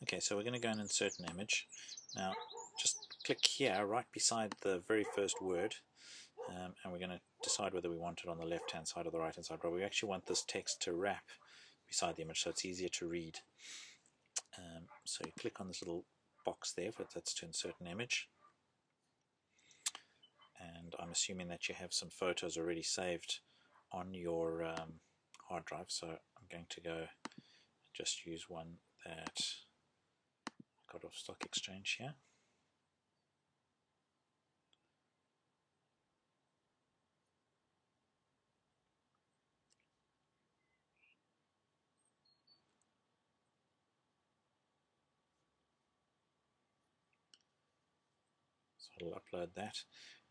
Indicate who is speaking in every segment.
Speaker 1: Okay, so we're going to go and insert an image. Now, just click here right beside the very first word, and we're going to decide whether we want it on the left hand side or the right hand side, but we actually want this text to wrap beside the image so it's easier to read. So you click on this little box there, that's to insert an image, and I'm assuming that you have some photos already saved on your hard drive, so I'm going to go and just use one that I got off Stock Exchange here. So it'll upload that,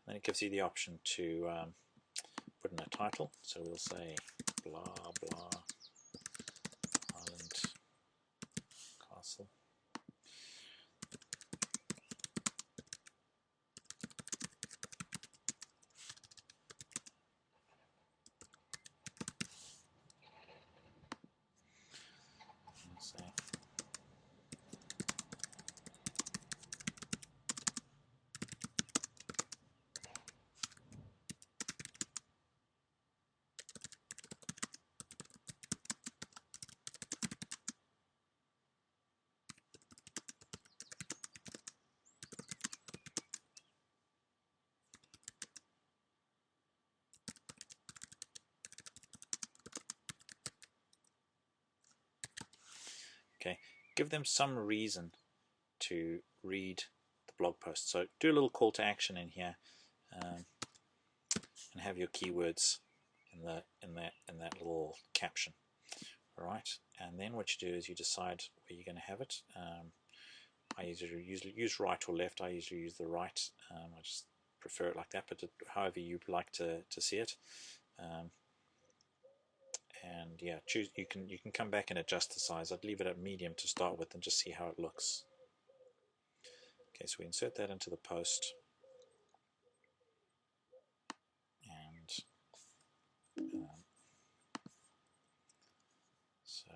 Speaker 1: and then it gives you the option to put in a title. So we'll say blah blah Island Castle. We'll say okay, give them some reason to read the blog post. So do a little call to action in here, and have your keywords in that little caption. All right, and then what you do is you decide where you're going to have it. I usually use right or left. I usually use the right. I just prefer it like that, but however you like to see it. And yeah, choose. You can come back and adjust the size. I'd leave it at medium to start with and just see how it looks. Okay, so we insert that into the post, and so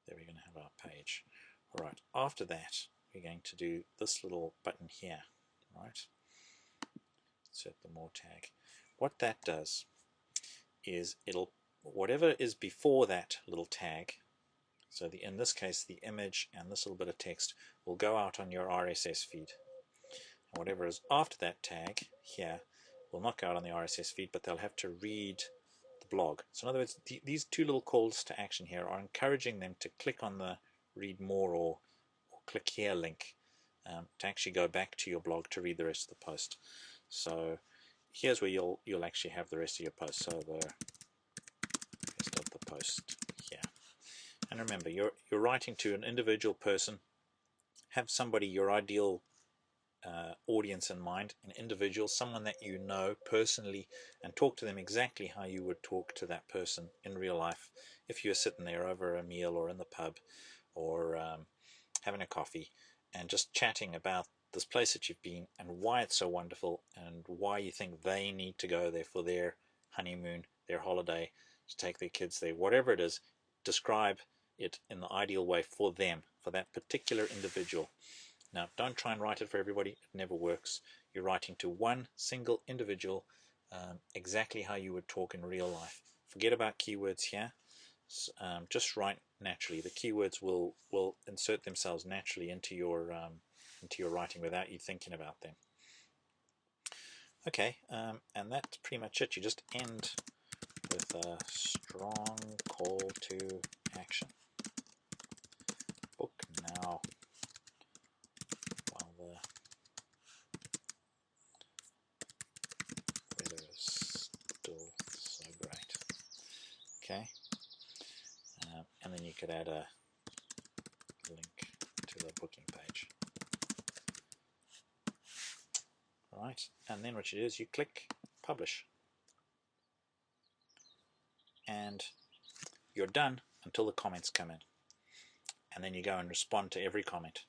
Speaker 1: there we're going to have our page. All right. After that, we're going to do this little button here. Right. Insert the more tag. What that does is it'll whatever is before that little tag. So in this case, the image and this little bit of text will go out on your RSS feed. And whatever is after that tag here will not go out on the RSS feed, but they'll have to read the blog. So in other words, these two little calls to action here are encouraging them to click on the read more or click here link to actually go back to your blog to read the rest of the post. So here's where you'll actually have the rest of your post. So the rest of the post here. And remember, you're writing to an individual person. Have somebody, your ideal audience in mind, an individual, someone that you know personally, and talk to them exactly how you would talk to that person in real life if you were sitting there over a meal or in the pub or having a coffee and just chatting about this place that you've been and why it's so wonderful and why you think they need to go there for their honeymoon, their holiday, to take their kids there, whatever it is. Describe it in the ideal way for them, for that particular individual. Now, don't try and write it for everybody. It never works. You're writing to one single individual, exactly how you would talk in real life. Forget about keywords here. Just write naturally. The keywords will insert themselves naturally into your writing without you thinking about them. Okay, and that's pretty much it. You just end with a strong call to action. Book now while the weather is still so great. Okay, and then you could add a link to the booking page. Alright, and then what you do is you click publish, and you're done until the comments come in, and then you go and respond to every comment.